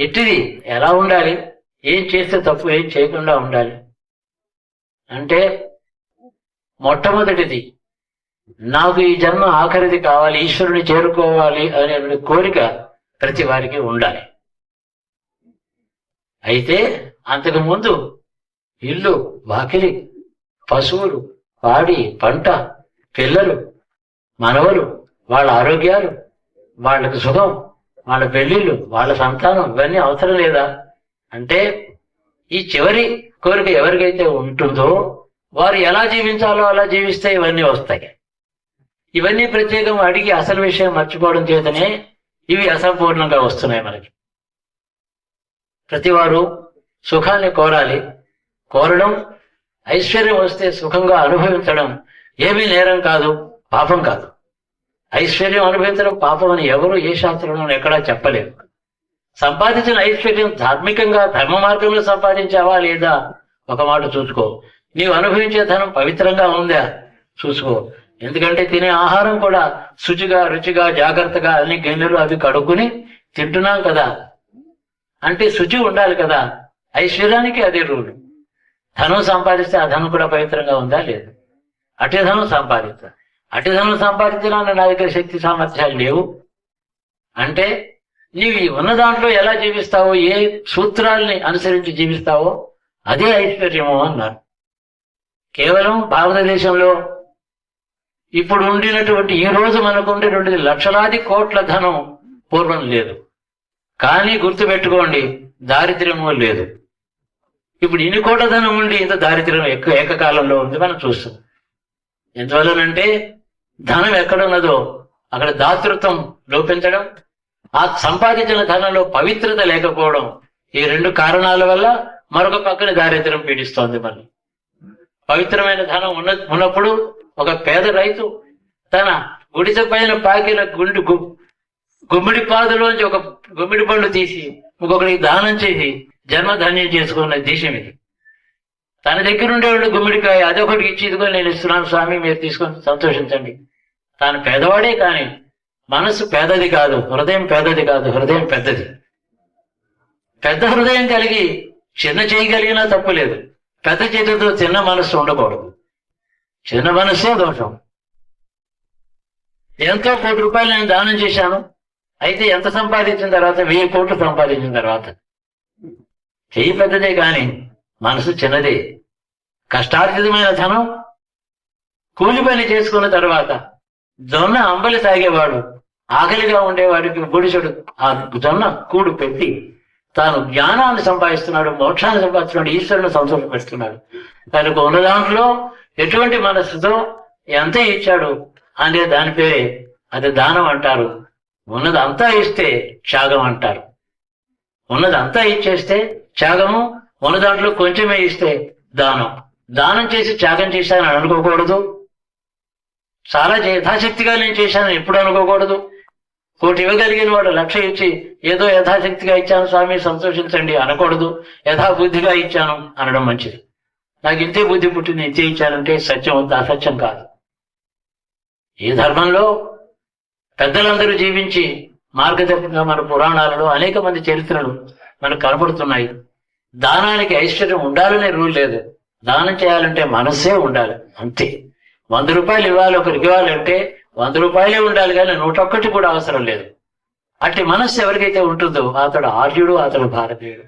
ఎట్టిది ఎలా ఉండాలి, ఏం చేస్తే తప్పు, ఏం చేయకుండా ఉండాలి అంటే మొట్టమొదటిది నాకు ఈ జన్మ ఆఖరిది కావాలి, ఈశ్వరుని చేరుకోవాలి అనే కోరిక ప్రతి వారికి ఉండాలి. అయితే అంతకు ముందు ఇల్లు, వాకిలి, పశువులు, పాడి, పంట, పిల్లలు, మనవలు, వాళ్ళ ఆరోగ్యాలు, వాళ్ళకి సుఖం, వాళ్ళ పెళ్లిళ్ళు, వాళ్ళ సంతానం, ఇవన్నీ అవసరం లేదా అంటే ఈ చివరి కోరిక ఎవరికైతే ఉంటుందో వారు ఎలా జీవించాలో అలా జీవిస్తే ఇవన్నీ వస్తాయి. ఇవన్నీ ప్రత్యేకం అడిగి అసలు విషయం మర్చిపోవడం చేతనే ఇవి అసంపూర్ణంగా వస్తున్నాయి మనకి. ప్రతివారు సుఖాన్ని కోరాలి. కోరడం, ఐశ్వర్యం వస్తే సుఖంగా అనుభవించడం ఏమీ నేరం కాదు, పాపం కాదు. ఐశ్వర్యం అనుభవించడం పాపం అని ఎవరు ఏ శాస్త్రంలో ఎక్కడా చెప్పలేదు. సంపాదించిన ఐశ్వర్యం ధార్మికంగా ధర్మ మార్గంలో సంపాదించావా లేదా ఒక మాట చూసుకో. నీవు అనుభవించే ధనం పవిత్రంగా ఉందా చూసుకో. ఎందుకంటే తినే ఆహారం కూడా శుచిగా, రుచిగా, జాగ్రత్తగా అన్ని గిన్నెలు అవి కడుక్కుని తింటున్నాం కదా, అంటే శుచి ఉండాలి కదా. ఐశ్వర్యానికి అదే రూలు. ధనం సంపాదిస్తే ఆ ధనం కూడా పవిత్రంగా ఉందా లేదు. అటు ధనం సంపాదిస్తా, అటు ధనం సంపాదించడానికి నా దగ్గర శక్తి సామర్థ్యాలు లేవు అంటే నీవు ఉన్న దాంట్లో ఎలా జీవిస్తావో, ఏ సూత్రాల్ని అనుసరించి జీవిస్తావో అదే ఐశ్వర్యము అన్నారు. కేవలం భారతదేశంలో ఇప్పుడు ఉండినటువంటి ఈ రోజు మనకుండేటువంటి లక్షలాది కోట్ల ధనం పూర్వం లేదు. కానీ గుర్తుపెట్టుకోండి, దారిద్ర్యము లేదు. ఇప్పుడు ఇన్ని కోట్ల ధనం ఉండి ఇంత దారిద్ర్యం ఏకకాలంలో ఉంది మనం చూస్తాం. ఎందువల్లనంటే ధనం ఎక్కడున్నదో అక్కడ దాతృత్వం లోపించడం, ఆ సంపాదించిన ధనంలో పవిత్రత లేకపోవడం, ఈ రెండు కారణాల వల్ల మరొక పక్కన దారిద్ర్యం పీడిస్తోంది మనం. పవిత్రమైన ధనం ఉన్నప్పుడు ఒక పేద రైతు తన గుడిసె పైన పాకిన గుమ్మిడి పాదులోంచి ఒక గుమ్మిడి పండు తీసి ఇంకొకరికి దానం చేసి జన్మధన్యం చేసుకున్న దేశం ఇది. తన దగ్గర ఉండేవాళ్ళు గుమ్మిడికాయ అదొకటికి ఇచ్చి ఇదిగో నేను ఇస్తున్నాను స్వామి మీరు తీసుకొని సంతోషించండి. తాను పేదవాడే కానీ మనసు పేదది కాదు, హృదయం పేదది కాదు, హృదయం పెద్దది. పెద్ద హృదయం కలిగి చిన్న చేయగలిగినా తప్పులేదు. పెద్ద చేతితో చిన్న మనస్సు ఉండకూడదు. చిన్న మనస్సే దోషం. ఎంతో కోటి రూపాయలు నేను దానం చేశాను, అయితే ఎంత సంపాదించిన తర్వాత 1000 కోట్లు సంపాదించిన తర్వాత చెయ్యి పెద్దదే కానీ మనసు చిన్నదే. కష్టార్జితమైన ధనం కూలి పని చేసుకున్న తర్వాత జొన్న అంబలి తాగేవాడు, ఆకలిగా ఉండేవాడికి గుడిసెడు ఆ జొన్న కూడు పెట్టి తాను జ్ఞానాన్ని సంపాదిస్తున్నాడు, మోక్షాన్ని సంపాదిస్తున్నాడు, ఈశ్వరుని సంతోషపెడుతున్నాడు. తనకు ఉన్న దాంట్లో ఎటువంటి మనస్సుతో ఎంత ఇచ్చాడు అనే దాని పేరే అది దానం అంటారు. ఉన్నదంతా ఇస్తే త్యాగం అంటారు. ఉన్నదంతా ఇచ్చేస్తే త్యాగము, ఉన్న దాంట్లో కొంచెమే ఇస్తే దానం. దానం చేసి త్యాగం చేశానని అనుకోకూడదు. చాలా యథాశక్తిగా నేను చేశానని ఎప్పుడు అనుకోకూడదు. 1 కోటి ఇవ్వగలిగిన వాడు 1,00,000 ఇచ్చి ఏదో యథాశక్తిగా ఇచ్చాను స్వామి సంతోషించండి అనకూడదు. యథాబుద్ధిగా ఇచ్చాను అనడం మంచిది. నాకు ఇంతే బుద్ధి పుట్టింది ఇంతే ఇచ్చానంటే సత్యం అవుతుంది, అసత్యం కాదు. ఈ ధర్మంలో పెద్దలందరూ జీవించి మార్గదర్శకంగా మన పురాణాలలో అనేక మంది చరిత్రలు మనకు కనపడుతున్నాయి. దానానికి ఐశ్వర్యం ఉండాలనే రూల్ లేదు. దానం చేయాలంటే మనస్సే ఉండాలి అంతే. 100 రూపాయలు ఇవ్వాలి, ఒకరికి ఇవ్వాలంటే 100 రూపాయలే ఉండాలి కానీ 101 కూడా అవసరం లేదు. అట్టి మనస్సు ఎవరికైతే ఉంటుందో అతడు ఆర్యుడు, అతడు భారతీయుడు.